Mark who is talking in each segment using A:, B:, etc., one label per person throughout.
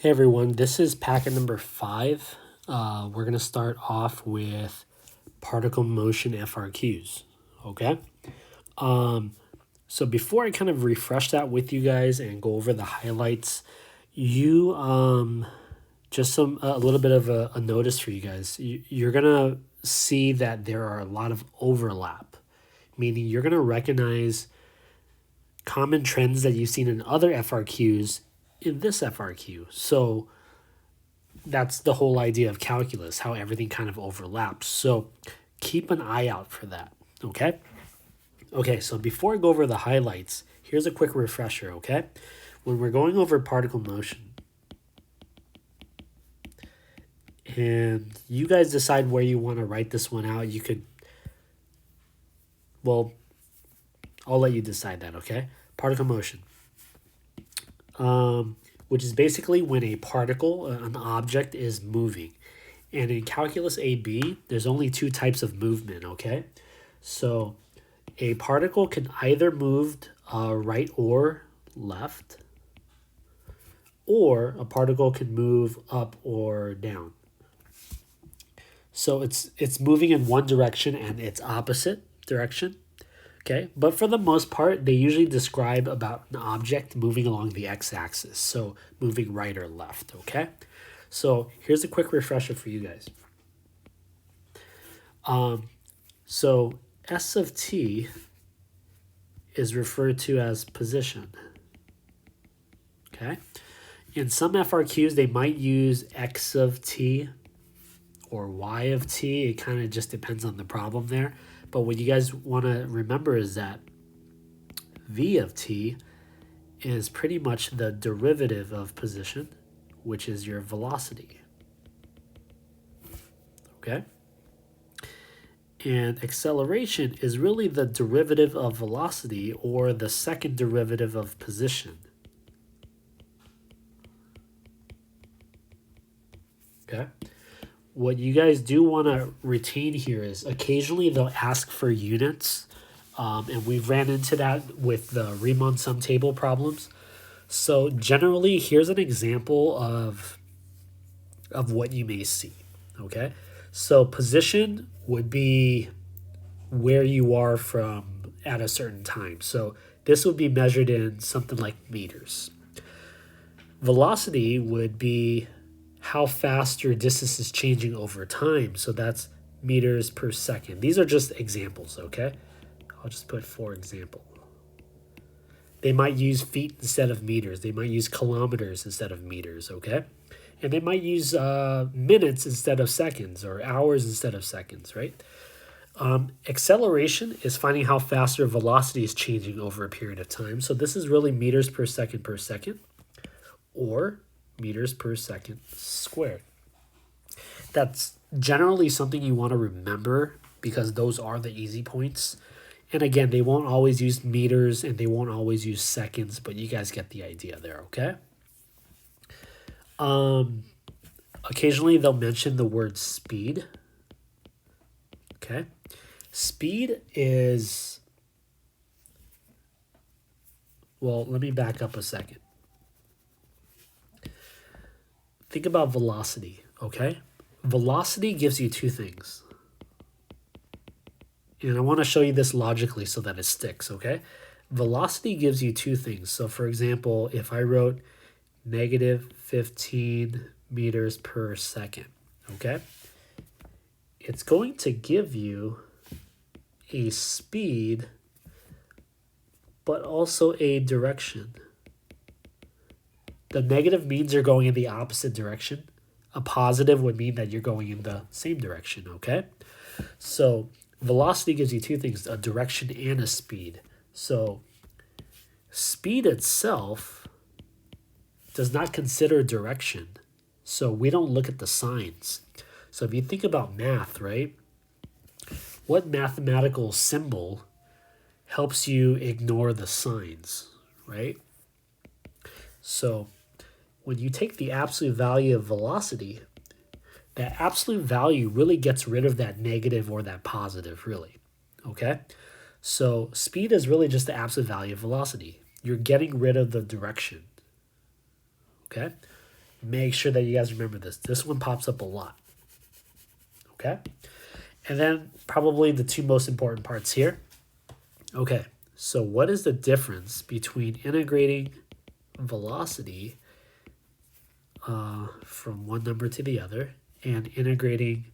A: Hey everyone, this is packet number 5. We're going to start off with particle motion FRQs, okay? So before I kind of refresh that with you guys and go over the highlights, just a little bit of a notice for you guys. You're going to see that there are a lot of overlap, meaning you're going to recognize common trends that you've seen in other FRQs in this FRQ. So that's the whole idea of calculus, how everything kind of overlaps. So keep an eye out for that, okay? Okay, so before I go over the highlights, here's a quick refresher, okay? When we're going over particle motion, and you guys decide where you want to write this one out, you could, well, I'll let you decide that, okay? Particle motion. Which is basically when a particle, an object, is moving. And in calculus AB, there's only two types of movement, okay? So a particle can either move right or left, or a particle can move up or down. So it's moving in one direction and its opposite direction. Okay, but for the most part, they usually describe about an object moving along the x-axis, so moving right or left, okay? So here's a quick refresher for you guys. So S of t is referred to as position, okay? In some FRQs, they might use x of t or y of t. It kind of just depends on the problem there. But what you guys want to remember is that v of t is pretty much the derivative of position, which is your velocity. Okay? And acceleration is really the derivative of velocity or the second derivative of position. Okay? What you guys do want to retain here is occasionally they'll ask for units, and we've ran into that with the Riemann sum table problems. So generally, here's an example of what you may see, okay? So position would be where you are from at a certain time. So this would be measured in something like meters. Velocity would be how fast your distance is changing over time. So that's meters per second. These are just examples, okay? I'll just put for example. They might use feet instead of meters. They might use kilometers instead of meters, okay? And they might use minutes instead of seconds or hours instead of seconds, right? Acceleration is finding how fast your velocity is changing over a period of time. So this is really meters per second or meters per second squared. That's generally something you want to remember because those are the easy points. And again, they won't always use meters and they won't always use seconds, but you guys get the idea there, okay? Occasionally they'll mention the word speed. Okay? Speed is, well, let me back up a second. Think about velocity, okay? Velocity gives you two things. And I want to show you this logically so that it sticks, okay? Velocity gives you two things. So for example, if I wrote negative 15 meters per second, okay? It's going to give you a speed, but also a direction. The negative means you're going in the opposite direction. A positive would mean that you're going in the same direction, okay? So velocity gives you two things, a direction and a speed. So speed itself does not consider direction. So we don't look at the signs. So if you think about math, right? What mathematical symbol helps you ignore the signs, right? So when you take the absolute value of velocity, that absolute value really gets rid of that negative or that positive, really, okay? So speed is really just the absolute value of velocity. You're getting rid of the direction, okay? Make sure that you guys remember this. This one pops up a lot. Okay? And then probably the two most important parts here. Okay, so what is the difference between integrating velocity from one number to the other and integrating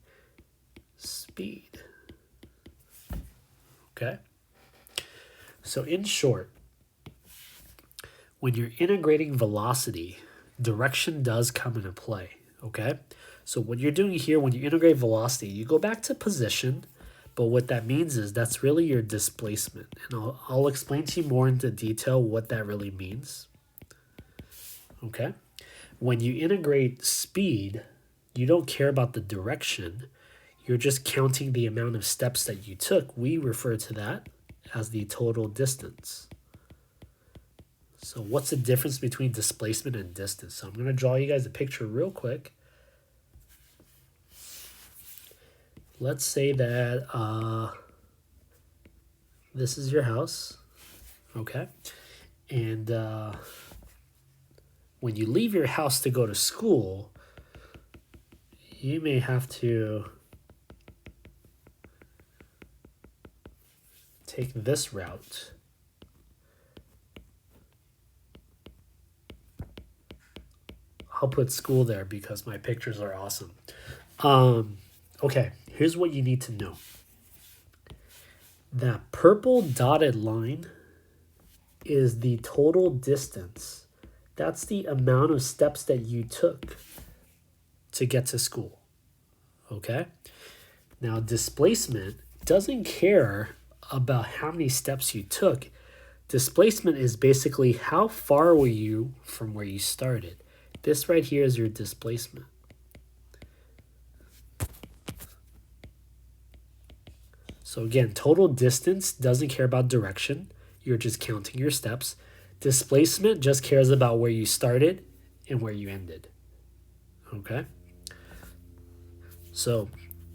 A: speed? Okay? So in short, when you're integrating velocity, direction does come into play, okay? So what you're doing here, when you integrate velocity, you go back to position, but what that means is that's really your displacement. And I'll explain to you more into detail what that really means, okay? When you integrate speed, you don't care about the direction. You're just counting the amount of steps that you took. We refer to that as the total distance. So what's the difference between displacement and distance? So I'm going to draw you guys a picture real quick. Let's say that this is your house, okay? And when you leave your house to go to school, you may have to take this route. I'll put school there because my pictures are awesome. Okay, here's what you need to know. That purple dotted line is the total distance. That's the amount of steps that you took to get to school. Okay? Now, displacement doesn't care about how many steps you took. Displacement is basically how far were you from where you started. This right here is your displacement. So again, total distance doesn't care about direction. You're just counting your steps. Displacement just cares about where you started and where you ended. Okay? So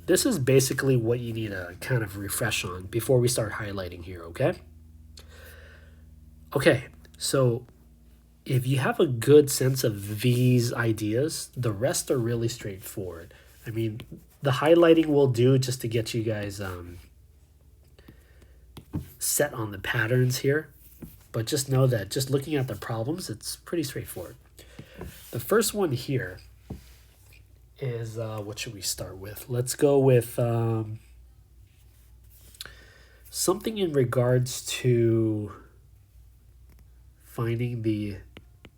A: this is basically what you need to kind of refresh on before we start highlighting here, okay? Okay, so if you have a good sense of these ideas, the rest are really straightforward. I mean, the highlighting will do just to get you guys set on the patterns here. But just know that just looking at the problems, it's pretty straightforward. The first one here is, what should we start with? Let's go with something in regards to finding the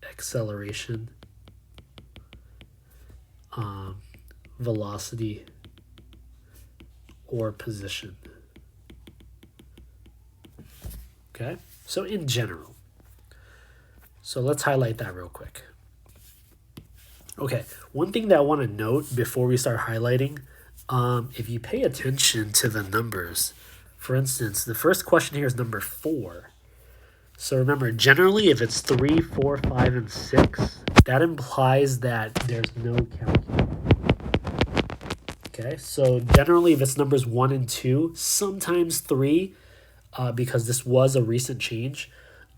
A: acceleration, velocity, or position. Okay, so in general. So let's highlight that real quick. Okay, one thing that I want to note before we start highlighting, if you pay attention to the numbers, for instance, the first question here is number 4. So remember, generally, if it's 3, 4, 5, and 6, that implies that there's no calculator. Okay, so generally, if it's numbers 1 and 2, sometimes 3, because this was a recent change,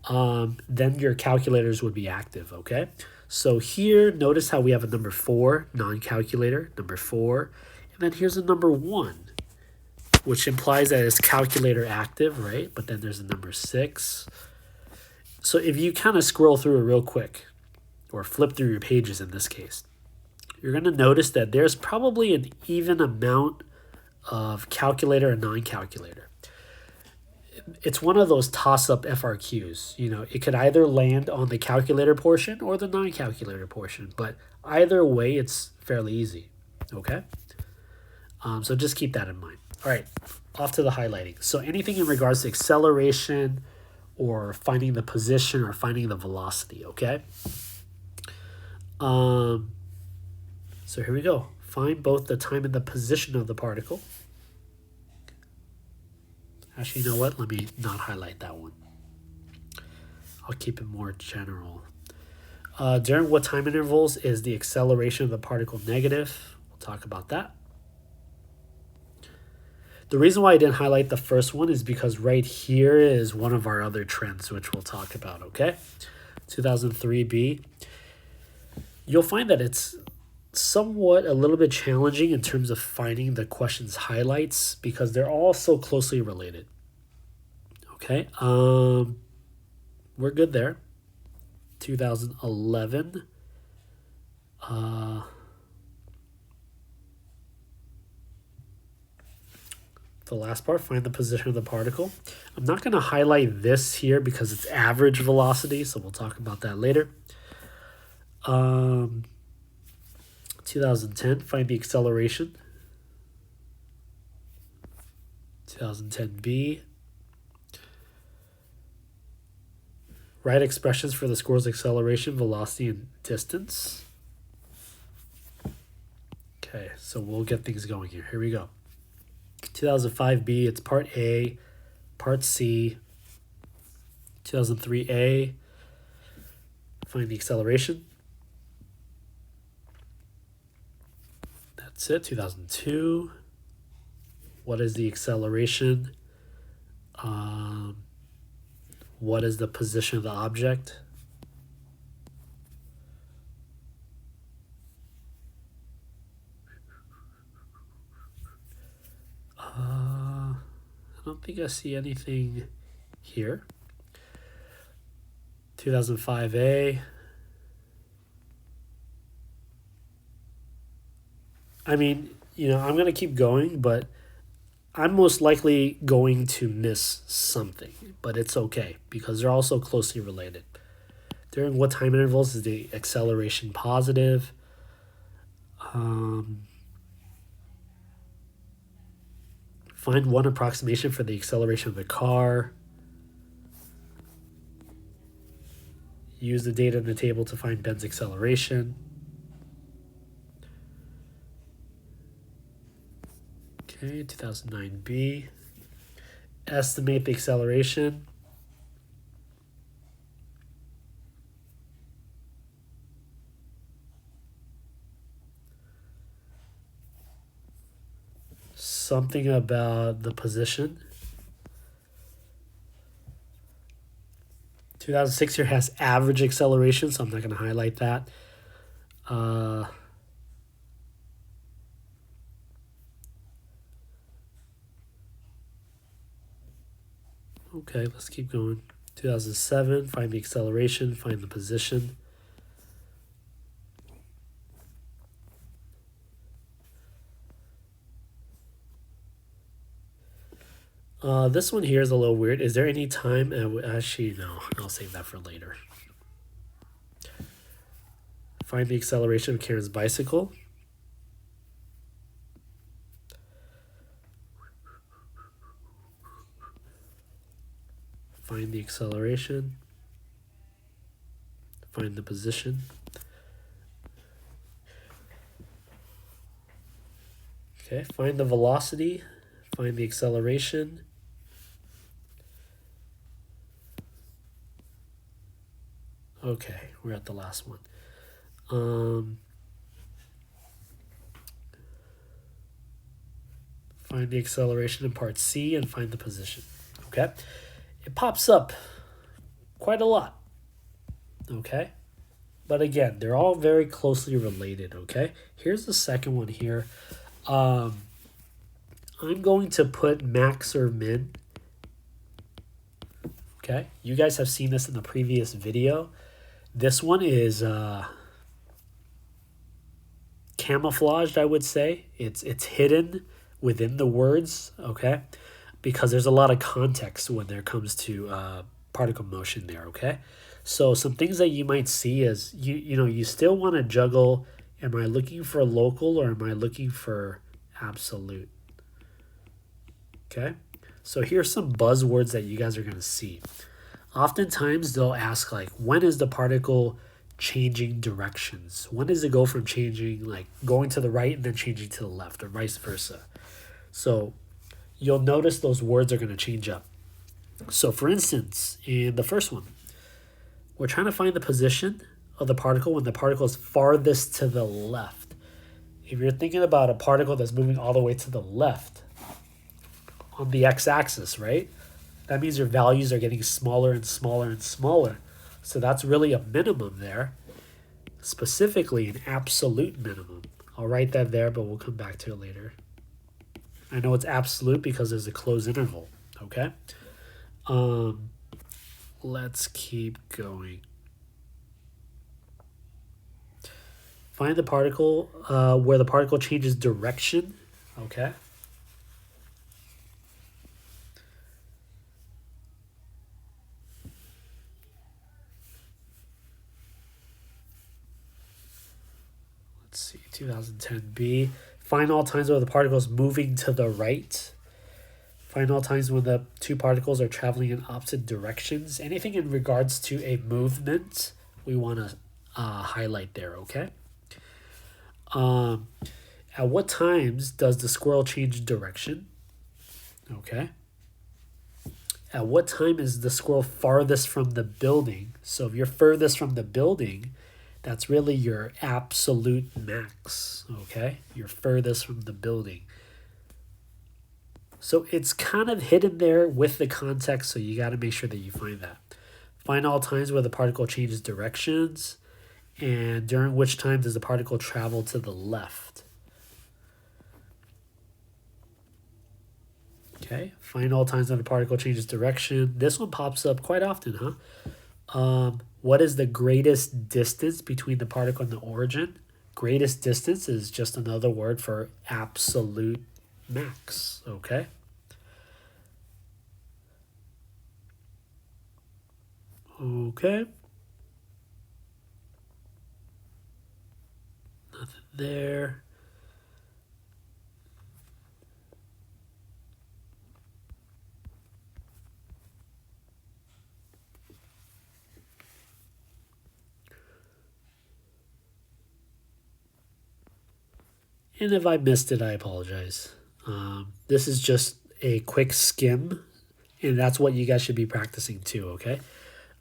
A: then your calculators would be active, okay? So here, notice how we have a number 4, non-calculator, number 4, and then here's a number 1, which implies that it's calculator active, right? But then there's a number 6. So if you kind of scroll through it real quick, or flip through your pages in this case, you're going to notice that there's probably an even amount of calculator and non-calculator. It's one of those toss-up FRQs. You know, it could either land on the calculator portion or the non-calculator portion, but either way, it's fairly easy, okay? So just keep that in mind. All right, off to the highlighting. So anything in regards to acceleration or finding the position or finding the velocity, okay? So here we go. Find both the time and the position of the particle. Actually, you know what? Let me not highlight that one. I'll keep it more general. During what time intervals is the acceleration of the particle negative? We'll talk about that. The reason why I didn't highlight the first one is because right here is one of our other trends, which we'll talk about, okay? 2003B. you'll find that it's somewhat a little bit challenging in terms of finding the question's highlights because they're all so closely related. Okay, we're good there. 2011. The last part, find the position of the particle. I'm not going to highlight this here because it's average velocity, so we'll talk about that later. 2010, find the acceleration. 2010B. Write expressions for the squirrel's acceleration, velocity, and distance. Okay, so we'll get things going here. Here we go. 2005B, it's part A, part C. 2003A, find the acceleration. That's it. 2002, what is the acceleration? What is the position of the object? I don't think I see anything here. 2005A. I mean, I'm going to keep going, but I'm most likely going to miss something, but it's okay because they're also closely related. During what time intervals is the acceleration positive? Find one approximation for the acceleration of the car. Use the data in the table to find Ben's acceleration. Okay, 2009B. Estimate the acceleration. Something about the position. 2006 here has average acceleration, so I'm not going to highlight that. Okay, let's keep going. 2007, find the acceleration, find the position. This one here is a little weird. Is there any time? Actually, no. I'll save that for later. Find the acceleration of Karen's bicycle. Find the acceleration. Find the position. Okay, find the velocity. Find the acceleration. Okay, we're at the last one. Find the acceleration in part C and find the position. Okay, it pops up quite a lot. Okay, but again, they're all very closely related. Okay, here's the second one here. I'm going to put max or min. Okay, you guys have seen this in the previous video. This one is camouflaged, I would say. It's hidden within the words, okay? Because there's a lot of context when there comes to particle motion there, okay? So some things that you might see is, you still want to juggle, am I looking for local or am I looking for absolute? Okay? So here's some buzzwords that you guys are going to see. Oftentimes they'll ask like, when is the particle changing directions? When does it go from changing, like going to the right and then changing to the left or vice versa? So you'll notice those words are going to change up. So for instance, in the first one, we're trying to find the position of the particle when the particle is farthest to the left. If you're thinking about a particle that's moving all the way to the left on the x-axis, right? That means your values are getting smaller and smaller and smaller. So that's really a minimum there. specifically an absolute minimum. I'll write that there, but we'll come back to it later. I know it's absolute because there's a closed interval, okay? Let's keep going. Find the particle where the particle changes direction, okay? Let's see, 2010b. Find all times where the particle is moving to the right. Find all times when the two particles are traveling in opposite directions. Anything in regards to a movement, we want to highlight there, okay? At what times does the squirrel change direction? Okay. At what time is the squirrel farthest from the building? So if you're furthest from the building, that's really your absolute max, okay? You're furthest from the building. So it's kind of hidden there with the context, so you got to make sure that you find that. Find all times where the particle changes directions, and during which time does the particle travel to the left. Okay, find all times when the particle changes direction. This one pops up quite often, huh? What is the greatest distance between the particle and the origin? Greatest distance is just another word for absolute max, okay? Okay. Nothing there. And if I missed it, I apologize. This is just a quick skim, and that's what you guys should be practicing too, okay?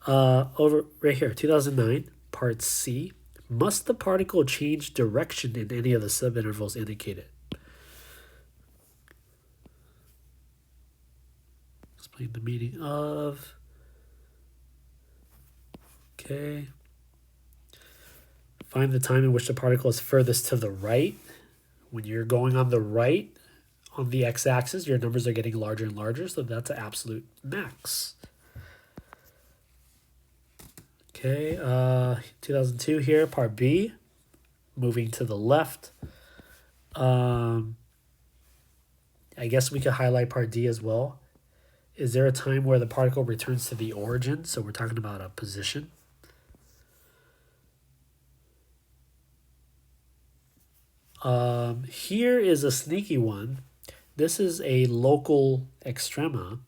A: Over right here, 2009, part C. Must the particle change direction in any of the subintervals indicated? Explain the meaning of. Okay. Find the time in which the particle is furthest to the right. When you're going on the right, on the x-axis, your numbers are getting larger and larger, so that's an absolute max. Okay, 2002 here, part B, moving to the left. I guess we could highlight part D as well. Is there a time where the particle returns to the origin? So we're talking about a position. Here is a sneaky one. This is a local extrema.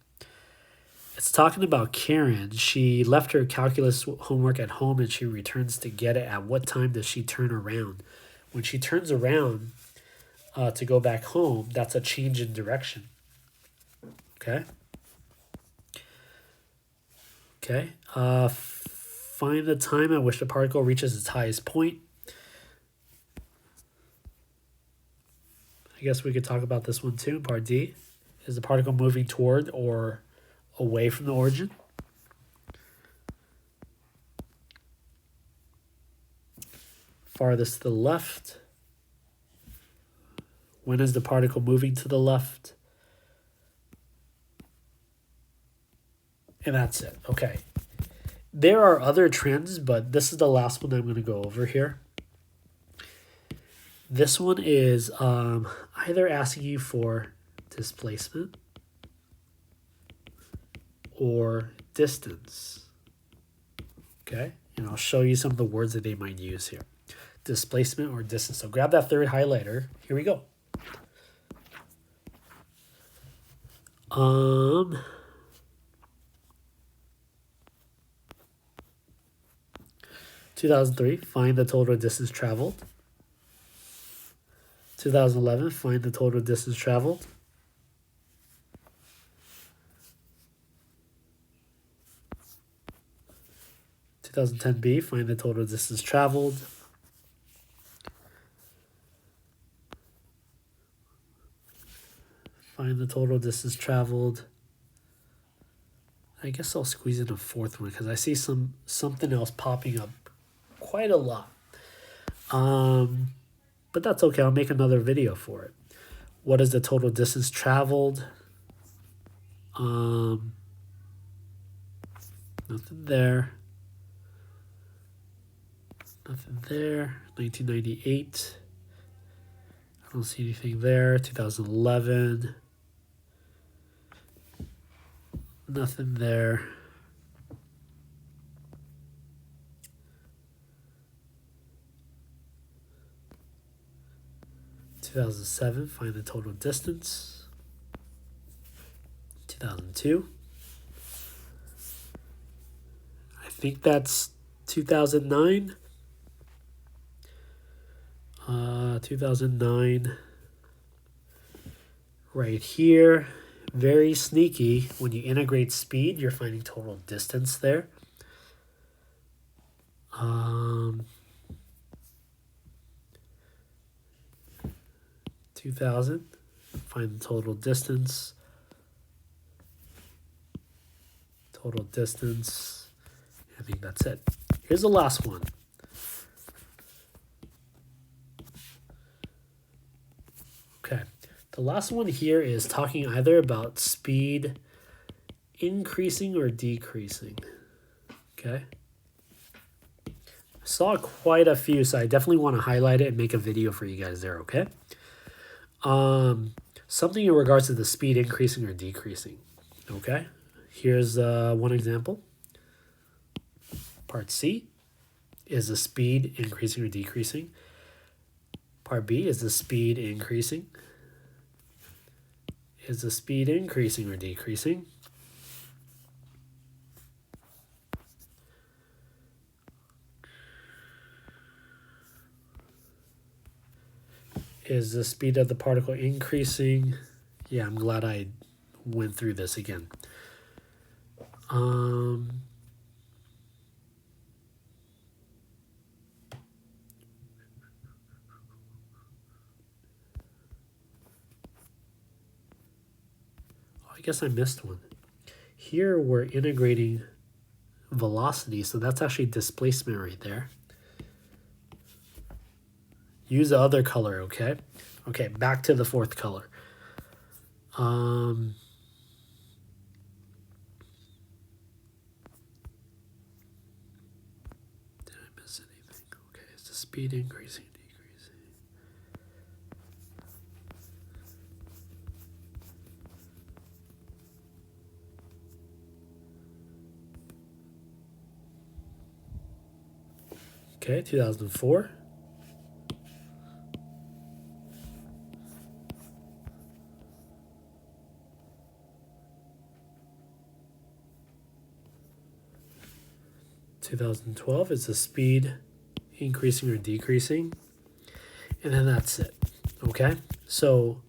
A: It's talking about Karen. She left her calculus homework at home and she returns to get it. At what time does she turn around? When she turns around to go back home, that's a change in direction. Okay? Okay. Find the time at which the particle reaches its highest point. I guess we could talk about this one too. Part D. Is the particle moving toward or away from the origin? Farthest to the left. When is the particle moving to the left? And that's it. Okay. There are other trends, but this is the last one I'm going to go over here. This one is either asking you for displacement or distance. Okay, and I'll show you some of the words that they might use here. Displacement or distance. So grab that third highlighter. Here we go. 2003, find the total distance traveled. 2011, find the total distance traveled. 2010b, find the total distance traveled. Find the total distance traveled. I guess I'll squeeze in a fourth one because I see something else popping up quite a lot. But that's okay. I'll make another video for it. What is the total distance traveled? Nothing there. Nothing there. 1998. I don't see anything there. 2011. Nothing there. 2007, find the total distance. 2002. I think that's 2009. 2009. Right here. Very sneaky. When you integrate speed, you're finding total distance there. 2000, find the total distance. Total distance. I think that's it. Here's the last one. Okay. The last one here is talking either about speed increasing or decreasing. Okay. I saw quite a few, so I definitely want to highlight it and make a video for you guys there, okay? Something in regards to the speed increasing or decreasing. Okay. Here's one example. Part C is the speed increasing or decreasing. Part B is the speed increasing. Is the speed increasing or decreasing? Is the speed of the particle increasing? Yeah, I'm glad I went through this again. I guess I missed one. Here we're integrating velocity, so that's actually displacement right there. Use the other color, okay? Okay, back to the fourth color. Did I miss anything? Okay, is the speed increasing, decreasing? Okay, 2004. (2012) is the speed increasing or decreasing, and then that's it. Okay, so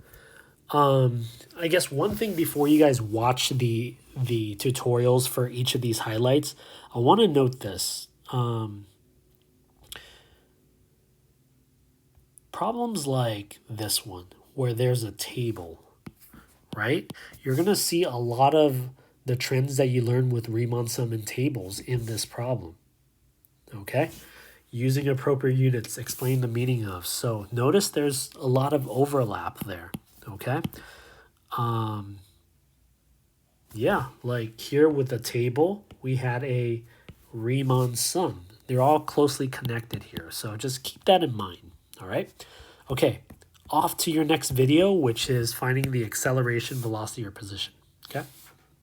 A: I guess one thing before you guys watch the tutorials for each of these highlights, I want to note this. Problems like this one, where there's a table, right? You're going to see a lot of the trends that you learn with Riemann sum and tables in this problem, okay? Using appropriate units, explain the meaning of. So notice there's a lot of overlap there, okay? Yeah, like here with the table, we had a Riemann sum. They're all closely connected here, so just keep that in mind, all right? Okay, off to your next video, which is finding the acceleration, velocity, or position, okay?